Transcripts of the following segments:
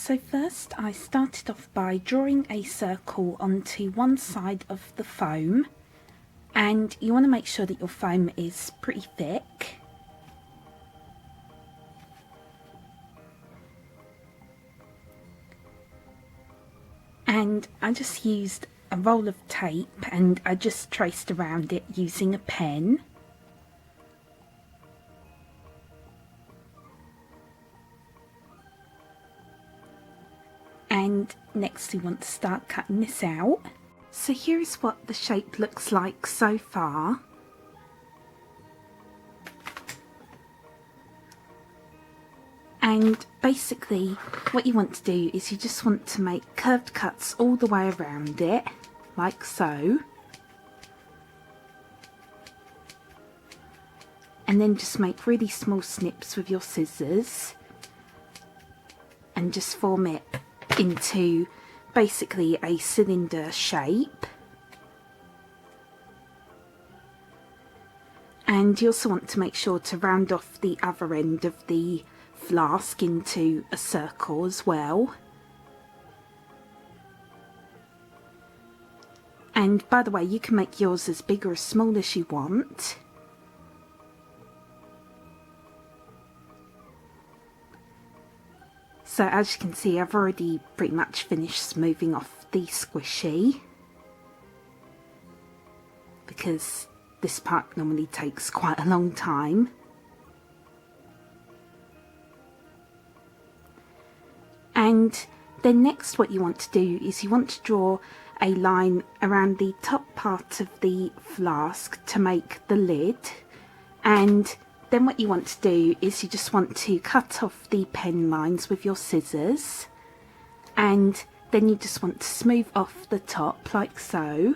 So first I started off by drawing a circle onto one side of the foam, and you want to make sure that your foam is pretty thick. And I just used a roll of tape and I just traced around it using a pen. And next we want to start cutting this out. So here's what the shape looks like so far. And basically what you want to do is you just want to make curved cuts all the way around it, like so. And then just make really small snips with your scissors and just form it into basically a cylinder shape. And you also want to make sure to round off the other end of the flask into a circle as well. And by the way, you can make yours as big or as small as you want. So as you can see, I've already pretty much finished smoothing off the squishy, because this part normally takes quite a long time. And then next what you want to do is you want to draw a line around the top part of the flask to make the lid. And then what you want to do is you just want to cut off the pen lines with your scissors, and then you just want to smooth off the top like so.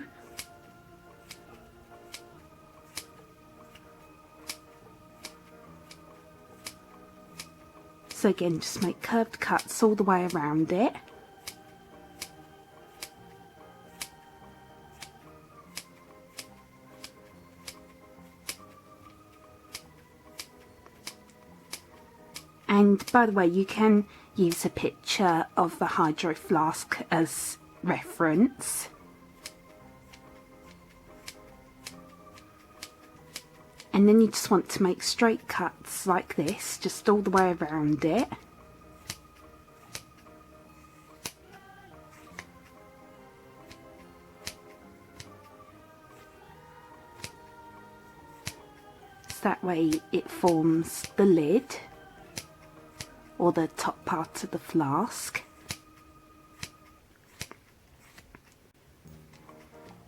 So again, just make curved cuts all the way around it. And by the way, you can use a picture of the hydro flask as reference. And then you just want to make straight cuts like this, just all the way around it. So that way it forms the lid, or the top part of the flask.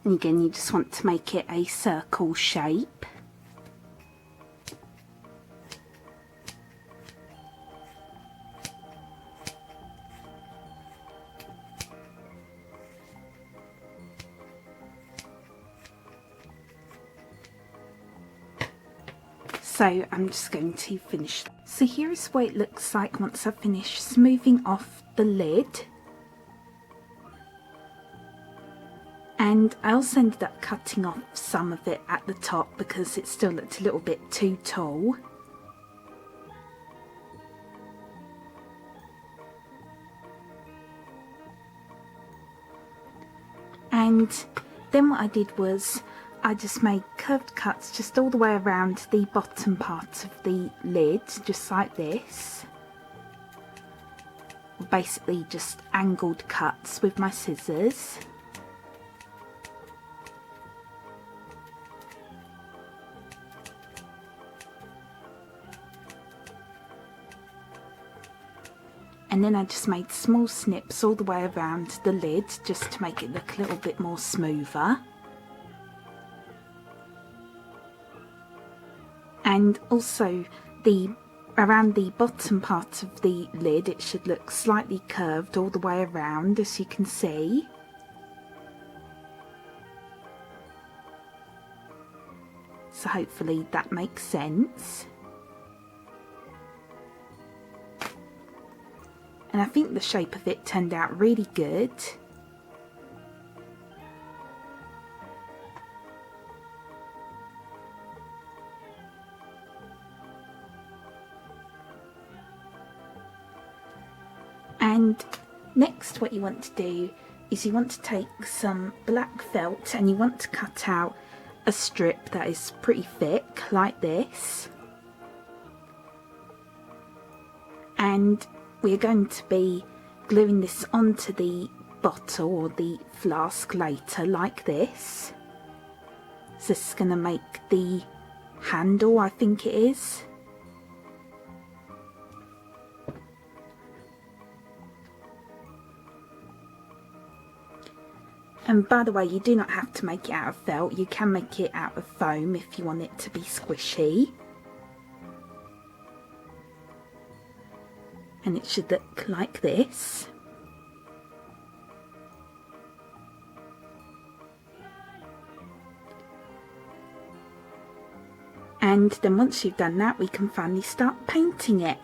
And again, you just want to make it a circle shape. So I'm just going to finish. So here's what it looks like once I've finished smoothing off the lid. And I also ended up cutting off some of it at the top because it still looked a little bit too tall. And then what I did was I just made curved cuts just all the way around the bottom part of the lid, just like this. Basically just angled cuts with my scissors. And then I just made small snips all the way around the lid just to make it look a little bit more smoother. And also around the bottom part of the lid, it should look slightly curved all the way around, as you can see. So hopefully that makes sense. And I think the shape of it turned out really good. And next what you want to do is you want to take some black felt and you want to cut out a strip that is pretty thick like this. And we're going to be gluing this onto the bottle or the flask later like this. So this is going to make the handle, I think it is. And by the way, you do not have to make it out of felt, you can make it out of foam if you want it to be squishy. And it should look like this. And then once you've done that, we can finally start painting it.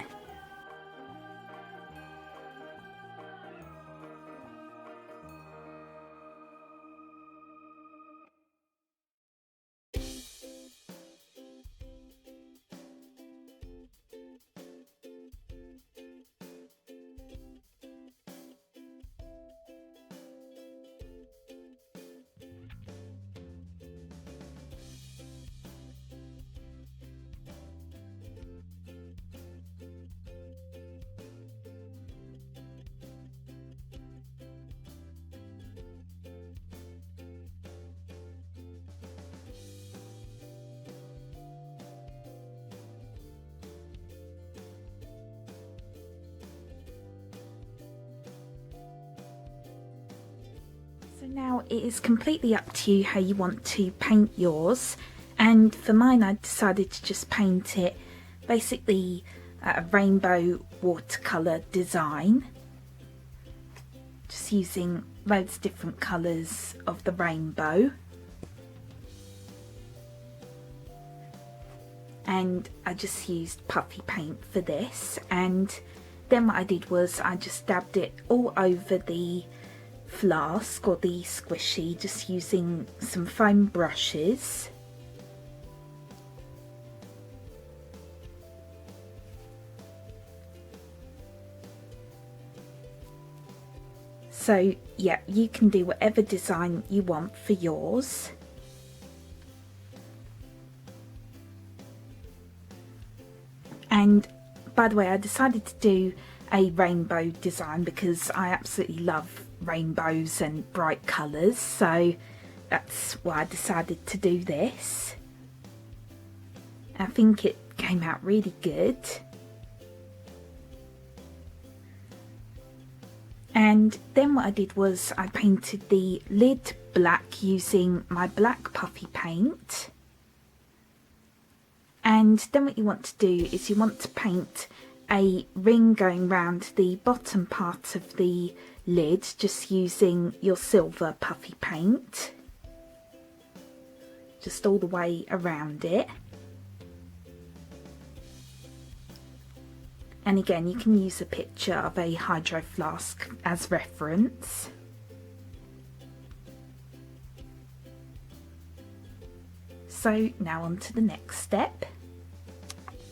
So now it is completely up to you how you want to paint yours, and for mine I decided to just paint it basically a rainbow watercolour design, just using loads of different colours of the rainbow. And I just used puffy paint for this, and then what I did was I just dabbed it all over the flask or the squishy, just using some foam brushes. So yeah, you can do whatever design you want for yours. And by the way, I decided to do a rainbow design because I absolutely love rainbows and bright colours, so that's why I decided to do this. I think it came out really good. And then what I did was I painted the lid black using my black puffy paint. And then what you want to do is you want to paint a ring going round the bottom part of the lid, just using your silver puffy paint, just all the way around it. And again, you can use a picture of a hydro flask as reference. So now on to the next step.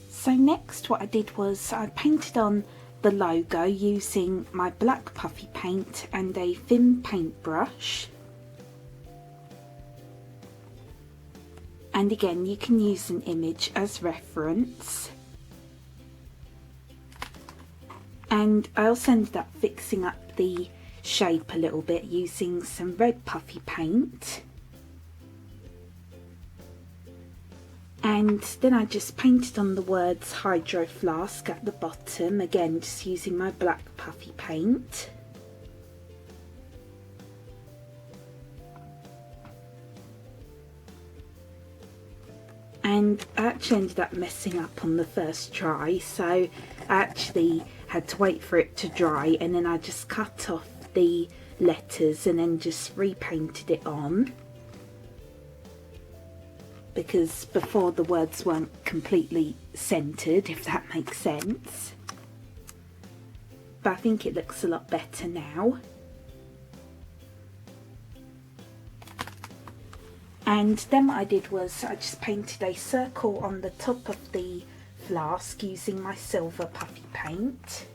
So next what I did was I painted on the logo using my black puffy paint and a thin paintbrush. And again, you can use an image as reference. And I also ended up fixing up the shape a little bit using some red puffy paint. And then I just painted on the words hydro flask at the bottom, again just using my black puffy paint. And I actually ended up messing up on the first try, so I actually had to wait for it to dry, and then I just cut off the letters and then just repainted it on, because before the words weren't completely centered, if that makes sense. But I think it looks a lot better now. And then what I did was I just painted a circle on the top of the flask using my silver puffy paint.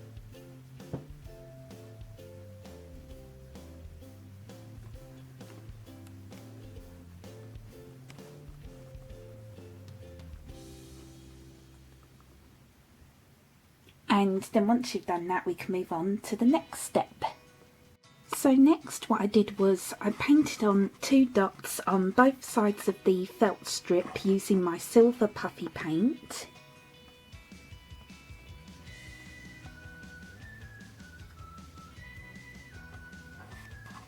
And then once you've done that, we can move on to the next step. So next what I did was I painted on 2 dots on both sides of the felt strip using my silver puffy paint.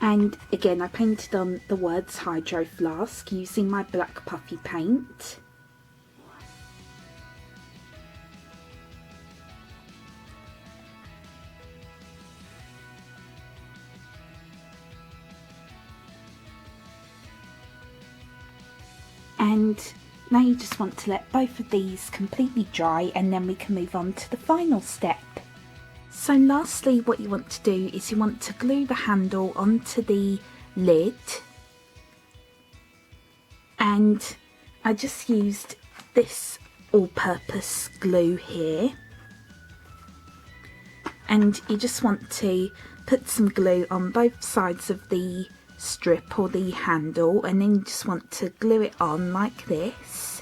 And again I painted on the words Hydro Flask using my black puffy paint. And now you just want to let both of these completely dry, and then we can move on to the final step. So lastly, what you want to do is you want to glue the handle onto the lid, and I just used this all-purpose glue here, and you just want to put some glue on both sides of the strip or the handle, and then you just want to glue it on like this.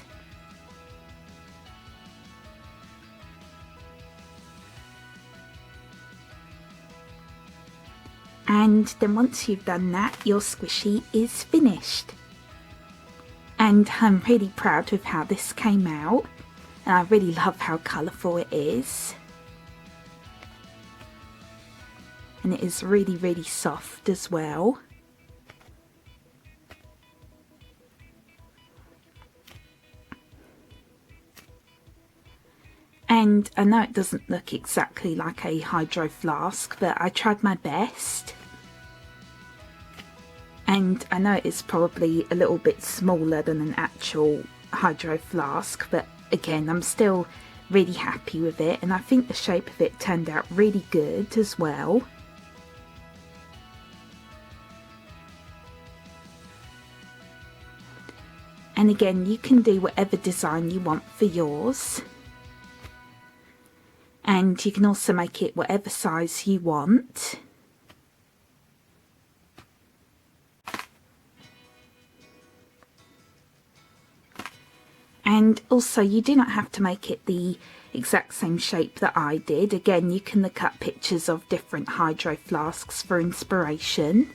And then once you've done that, your squishy is finished. And I'm really proud with how this came out, and I really love how colourful it is. And it is really, really soft as well. And I know it doesn't look exactly like a hydro flask, but I tried my best. And I know it's probably a little bit smaller than an actual hydro flask, but again, I'm still really happy with it, and I think the shape of it turned out really good as well. And again, you can do whatever design you want for yours. And you can also make it whatever size you want. And also, you do not have to make it the exact same shape that I did. Again, you can look up pictures of different hydro flasks for inspiration.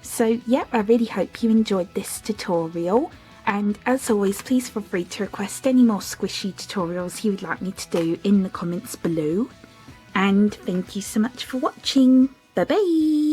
So yeah, I really hope you enjoyed this tutorial, and as always, please feel free to request any more squishy tutorials you would like me to do in the comments below. And thank you so much for watching. Bye bye!